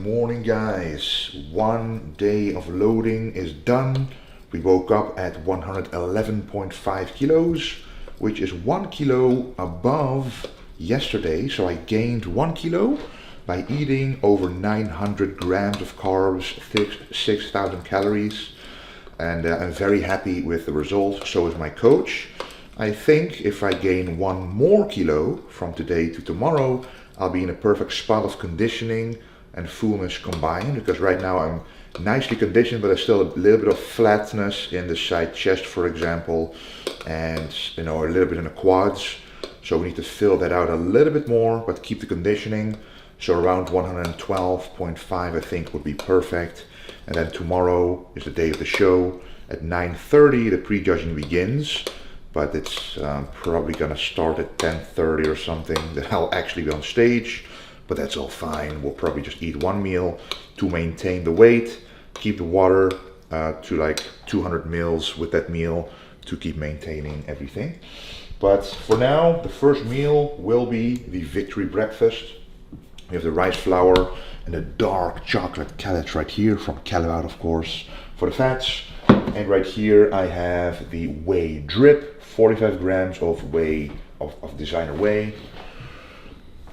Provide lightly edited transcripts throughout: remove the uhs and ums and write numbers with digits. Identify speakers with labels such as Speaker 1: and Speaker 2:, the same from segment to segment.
Speaker 1: morning, guys. One day of loading is done. We woke up at 111.5 kilos, which is 1 kilo above yesterday. So I gained 1 kilo by eating over 900 grams of carbs, 6,000 calories. And I'm very happy with the result. So is my coach. I think if I gain 1 more kilo from today to tomorrow, I'll be in a perfect spot of conditioning and fullness combined, because right now I'm nicely conditioned, but there's still a little bit of flatness in the side chest, for example, and a little bit in the quads. So we need to fill that out a little bit more, but keep the conditioning. So around 112.5 I think would be perfect. And then tomorrow is the day of the show. At 9:30 the prejudging begins, but it's probably gonna start at 10:30 or something that I'll actually be on stage. But that's all fine. We'll probably just eat 1 meal to maintain the weight, keep the water to like 200 mils with that meal to keep maintaining everything. But for now, the first meal will be the victory breakfast. We have the rice flour and the dark chocolate callets right here, from Callout of course, for the fats. And right here I have the whey drip, 45 grams of whey, of designer whey.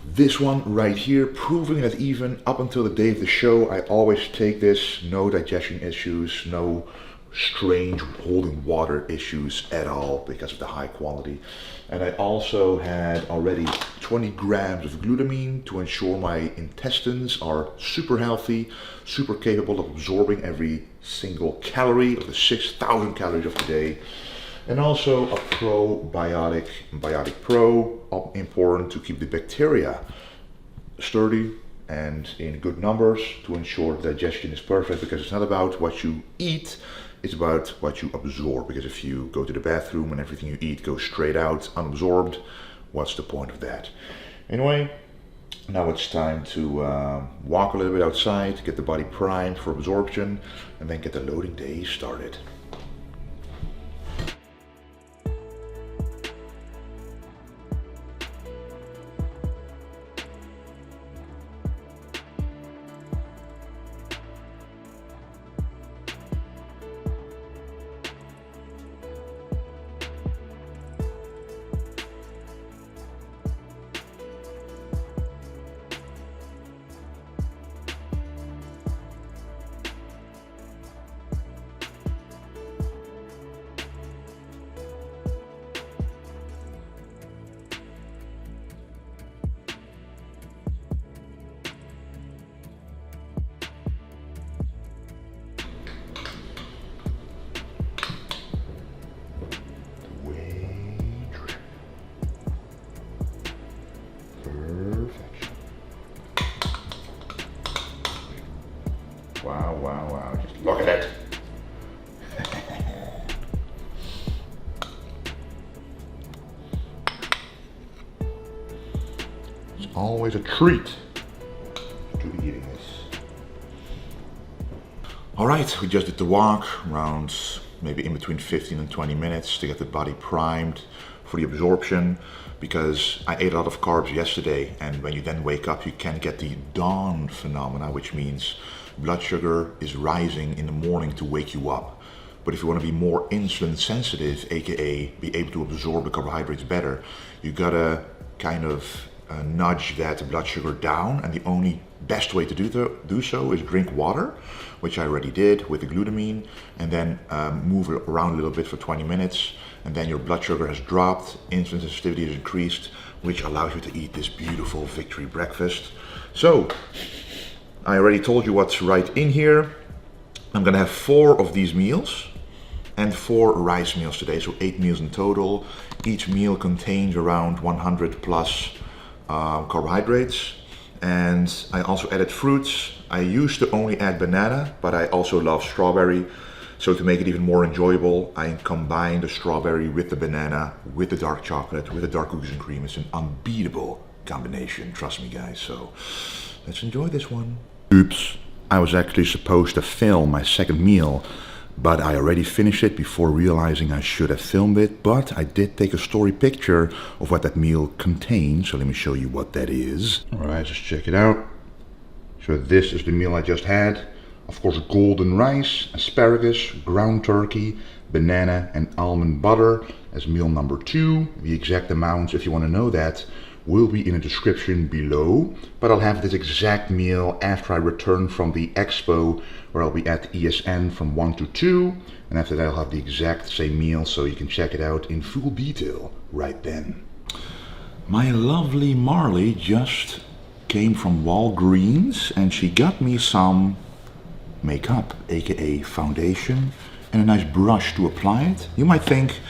Speaker 1: This one right here, proving that even up until the day of the show, I always take this. No digestion issues, no strange holding water issues at all because of the high quality. And I also had already 20 grams of glutamine to ensure my intestines are super healthy, super capable of absorbing every single calorie of the 6,000 calories of the day. And also a probiotic, Biotic Pro, important to keep the bacteria sturdy and in good numbers to ensure digestion is perfect, because it's not about what you eat, it's about what you absorb. Because if you go to the bathroom and everything you eat goes straight out unabsorbed, what's the point of that? Anyway, now it's time to walk a little bit outside, get the body primed for absorption, and then get the loading day started. Wow, just look at it. It's always a treat to be eating this. All right, we just did the walk around maybe in between 15 and 20 minutes to get the body primed for the absorption, because I ate a lot of carbs yesterday, and when you then wake up you can get the dawn phenomena, which means blood sugar is rising in the morning to wake you up. But if you want to be more insulin sensitive, aka be able to absorb the carbohydrates better, you gotta kind of nudge that blood sugar down, and the only best way to do so is drink water, which I already did with the glutamine, and then move around a little bit for 20 minutes, and then your blood sugar has dropped, insulin sensitivity has increased, which allows you to eat this beautiful victory breakfast. So I already told you what's right in here. I'm gonna have 4 of these meals and 4 rice meals today, so 8 meals in total. Each meal contains around 100 plus carbohydrates. And I also added fruits. I used to only add banana, but I also love strawberry. So to make it even more enjoyable, I combined the strawberry with the banana, with the dark chocolate, with the dark cookies and cream. It's an unbeatable combination, trust me guys. So let's enjoy this one. Oops, I was actually supposed to film my second meal, but I already finished it before realizing I should have filmed it. But I did take a story picture of what that meal contains, so let me show you what that is. All right, just check it out. So this is the meal I just had. Of course, golden rice, asparagus, ground turkey, banana and almond butter as meal number 2. The exact amounts, if you want to know that, will be in the description below. But I'll have this exact meal after I return from the expo, where I'll be at ESN from 1 to 2. And after that I'll have the exact same meal, so you can check it out in full detail right then. My lovely Marley just came from Walgreens and she got me some makeup, aka foundation, and a nice brush to apply it. You might think,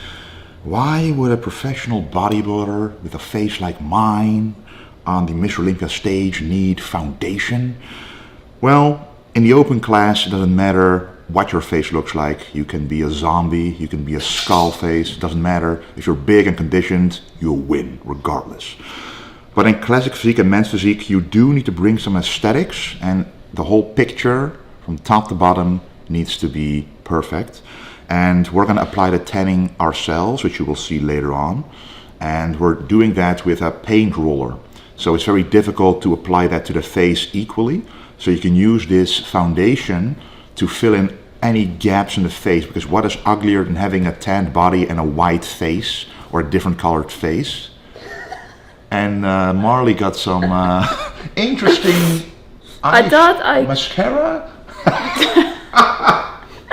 Speaker 1: why would a professional bodybuilder with a face like mine on the Miss Olympia stage need foundation? Well, in the open class it doesn't matter what your face looks like. You can be a zombie, you can be a skull face, it doesn't matter. If you're big and conditioned, you'll win regardless. But in classic physique and men's physique, you do need to bring some aesthetics, and the whole picture from top to bottom needs to be perfect. And we're going to apply the tanning ourselves, which you will see later on. And we're doing that with a paint roller. So it's very difficult to apply that to the face equally. So you can use this foundation to fill in any gaps in the face, because what is uglier than having a tanned body and a white face or a different colored face? And Marley got some interesting mascara.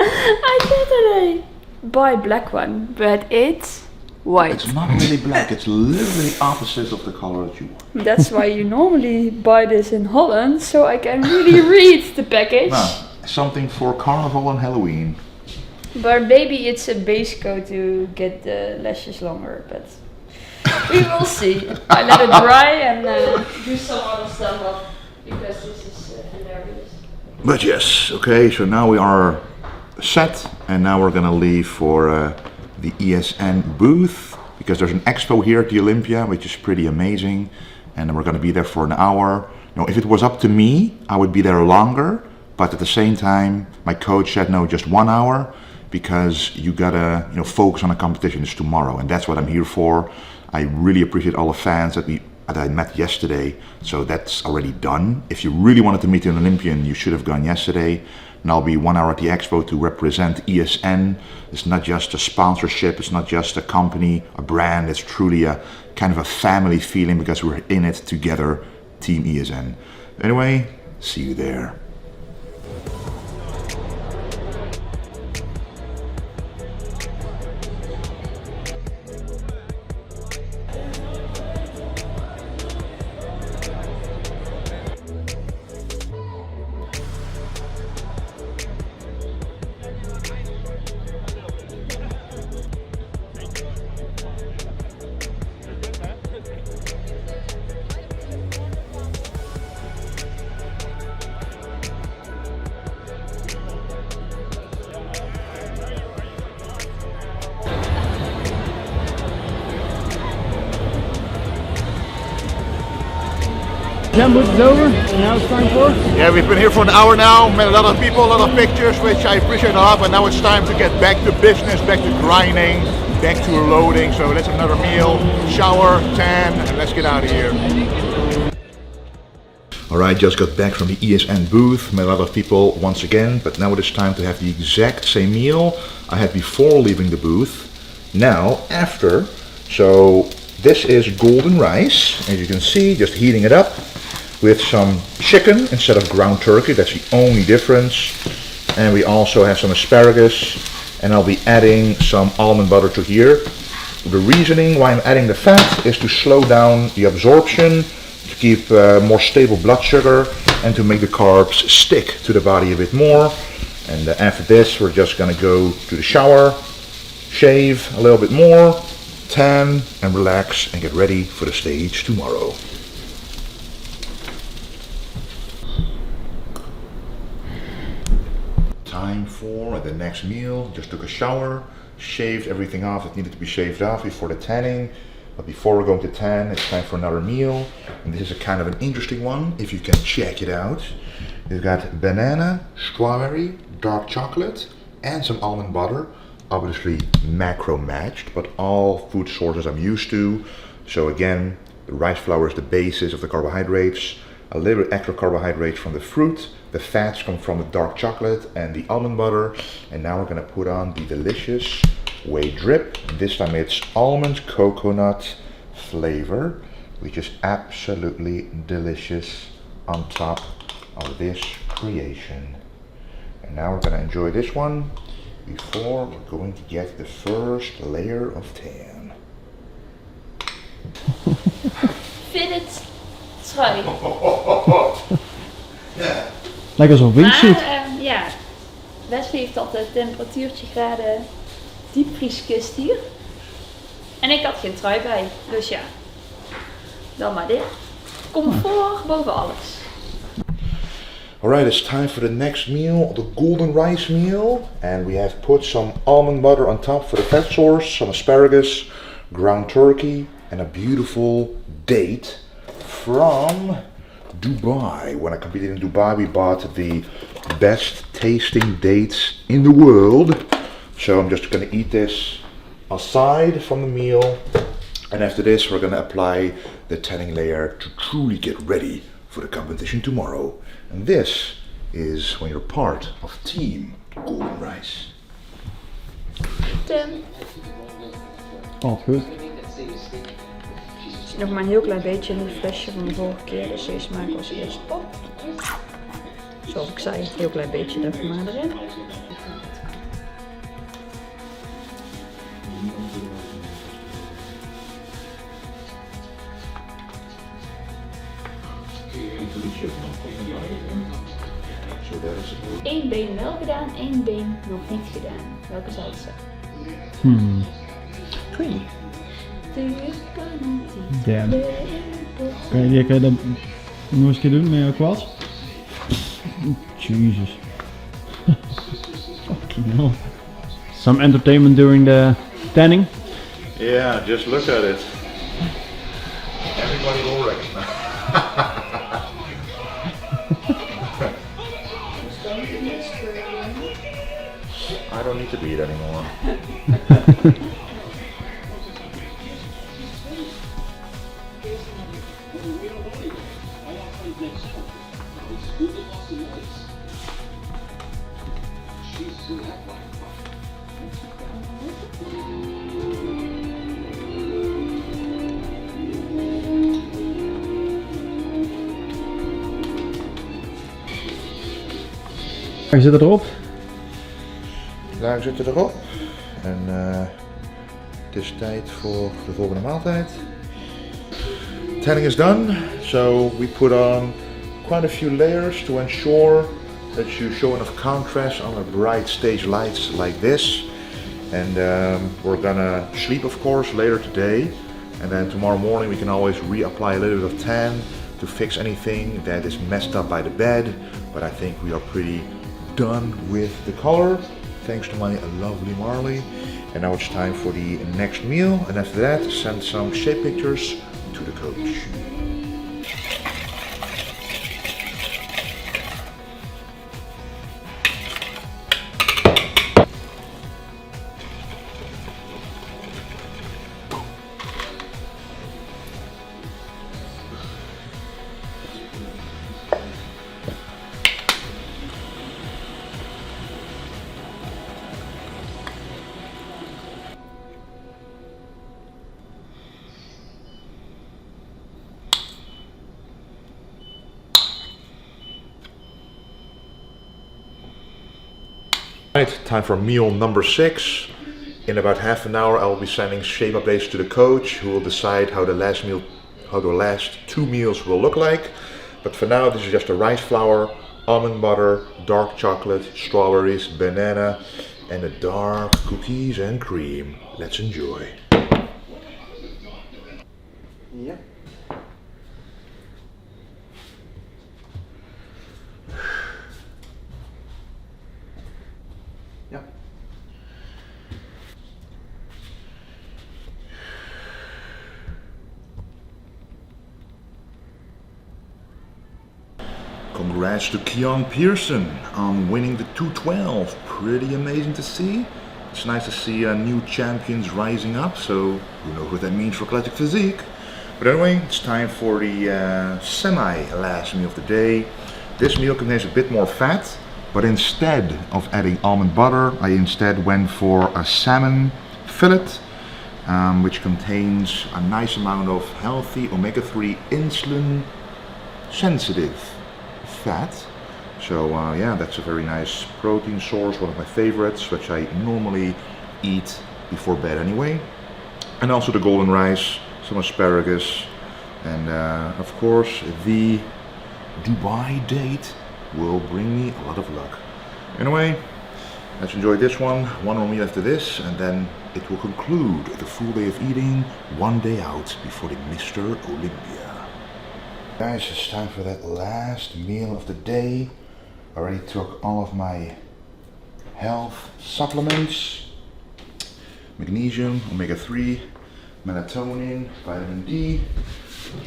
Speaker 2: I thought that I buy black one, but it's white.
Speaker 1: It's not really black, it's literally opposite of the color that you want.
Speaker 2: That's why you normally buy this in Holland, so I can really read the package.
Speaker 1: No, something for Carnival and Halloween.
Speaker 2: But maybe it's a base coat to get the lashes longer, but we will see. I let it dry and do some other stuff up, because this is hilarious.
Speaker 1: But yes, okay, so now we are set, and now we're gonna leave for the ESN booth, because there's an expo here at the Olympia, which is pretty amazing, and we're gonna be there for an hour. You know, if it was up to me, I would be there longer, but at the same time, my coach said no, just 1 hour, because you gotta, you know, focus on the competition. It's tomorrow, and that's what I'm here for. I really appreciate all the fans that I met yesterday, so that's already done. If you really wanted to meet an Olympian, you should have gone yesterday. And I'll be 1 hour at the expo to represent ESN. It's not just a sponsorship, it's not just a company, a brand, it's truly a kind of a family feeling, because we're in it together, Team ESN. Anyway, see you there.
Speaker 3: Jump booth is over, and now it's time for?
Speaker 1: Yeah, we've been here for an hour now, met a lot of people, a lot of pictures, which I appreciate a lot, but now it's time to get back to business, back to grinding, back to loading. So let's have another meal, shower, tan, and let's get out of here. Alright, just got back from the ESN booth, met a lot of people once again, but now it is time to have the exact same meal I had before leaving the booth, now after. So this is golden rice, as you can see, just heating it up with some chicken instead of ground turkey. That's the only difference. And we also have some asparagus, and I'll be adding some almond butter to here. The reasoning why I'm adding the fat is to slow down the absorption, to keep more stable blood sugar, and to make the carbs stick to the body a bit more. And after this, we're just gonna go to the shower, shave a little bit more, tan and relax, and get ready for the stage tomorrow. Time for the next meal. Just took a shower, shaved everything off that needed to be shaved off before the tanning. But before we're going to tan, it's time for another meal. And this is a kind of an interesting one, if you can check it out. We've got banana, strawberry, dark chocolate, and some almond butter. Obviously macro matched, but all food sources I'm used to. So again, the rice flour is the basis of the carbohydrates. a little bit extra carbohydrates from the fruit, the fats come from the dark chocolate and the almond butter, and now we're gonna put on the delicious whey drip. This time it's almond coconut flavor, which is absolutely delicious on top of this creation. And now we're gonna enjoy this one before we're going to get the first layer of tan.
Speaker 2: Fitted trui.
Speaker 3: Lekker zo'n wingsuit.
Speaker 2: Maar ja, Wesley heeft altijd temperatuurtje graden diepvrieskist hier. En ik had geen trui bij, dus ja, dan maar dit. Comfort boven alles.
Speaker 1: Alright, it's time for the next meal, the golden rice meal. And we have put some almond butter on top for the fat source, some asparagus, ground turkey, and a beautiful date from Dubai. When I competed in Dubai, we bought the best tasting dates in the world. So I'm just gonna eat this aside from the meal. And after this, we're gonna apply the tanning layer to truly get ready for the competition tomorrow. And this is when you're part of Team Golden Rice.
Speaker 3: Oh, goed.
Speaker 2: Nog maar een heel klein beetje in het flesje van de vorige keer, dus deze maak ik als eerste op. Zoals ik zei, een heel klein beetje er maar erin. Eén been wel gedaan, één been nog niet gedaan. Welke zou het zijn?
Speaker 3: Creamy. Damn. Kan je dat nog eens een keer doen met jouw quads? Jesus. Fucking hell. Some entertainment during the tanning?
Speaker 1: Yeah, just look at it. Everybody will recognize. I don't need to beat anymore.
Speaker 3: Hij zit erop.
Speaker 1: Daar zitten erop. En het is tijd voor de volgende maaltijd. Tanning is done, so we put on quite a few layers to ensure that you show enough contrast on the bright stage lights like this. And we're gonna sleep, of course, later today. And then tomorrow morning we can always reapply a little bit of tan to fix anything that is messed up by the bed. But I think we are pretty done with the color, thanks to my lovely Marley. And now it's time for the next meal, and after that send some shape pictures to the coach. Right, time for meal number 6. In about half an hour I will be sending shape updates to the coach, who will decide how the last 2 meals will look like. But for now this is just a rice flour, almond butter, dark chocolate, strawberries, banana and the dark cookies and cream. Let's enjoy. Yeah. Congrats to Keon Pearson on winning the 212. Pretty amazing to see. It's nice to see new champions rising up, so who knows what that means for athletic physique. But anyway, it's time for the semi-last meal of the day. This meal contains a bit more fat, but instead of adding almond butter, I instead went for a salmon fillet, which contains a nice amount of healthy omega-3 insulin sensitive fat. So yeah, that's a very nice protein source, one of my favorites, which I normally eat before bed anyway. And also the golden rice, some asparagus, and of course the Dubai date will bring me a lot of luck. Anyway, let's enjoy this one more meal after this, and then it will conclude the full day of eating, one day out before the Mr. Olympia. Guys, it's time for that last meal of the day. I already took all of my health supplements, magnesium, omega-3, melatonin, vitamin D.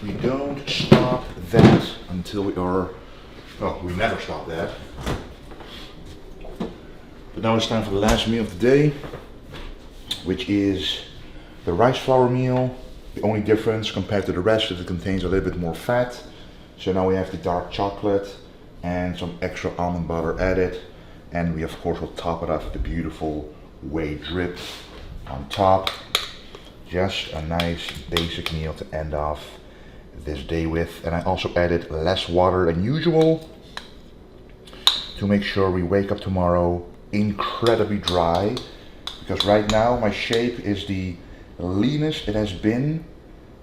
Speaker 1: We don't stop that until we are, well, we never stop that. But now it's time for the last meal of the day, which is the rice flour meal. The only difference compared to the rest is it contains a little bit more fat. So now we have the dark chocolate and some extra almond butter added. And we of course will top it off with the beautiful whey drip on top. Just a nice basic meal to end off this day with. And I also added less water than usual to make sure we wake up tomorrow incredibly dry, because right now my shape is the leanest it has been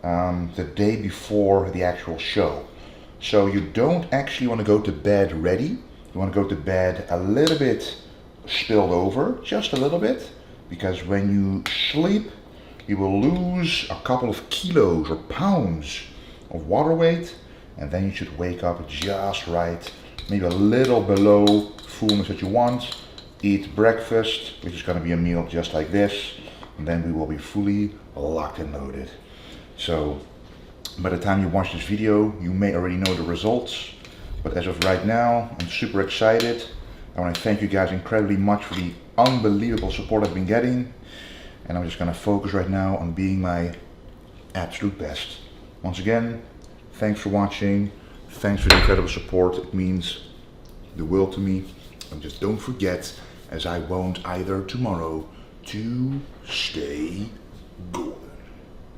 Speaker 1: the day before the actual show. So you don't actually want to go to bed ready. You want to go to bed a little bit spilled over, just a little bit, because when you sleep you will lose a couple of kilos or pounds of water weight, and then you should wake up just right, maybe a little below fullness that you want. Eat breakfast, which is going to be a meal just like this, and then we will be fully locked and loaded. So by the time you watch this video, you may already know the results, but as of right now, I'm super excited. I want to thank you guys incredibly much for the unbelievable support I've been getting, and I'm just going to focus right now on being my absolute best. Once again, thanks for watching, thanks for the incredible support. It means the world to me, and just don't forget, as I won't either tomorrow, to stay golden.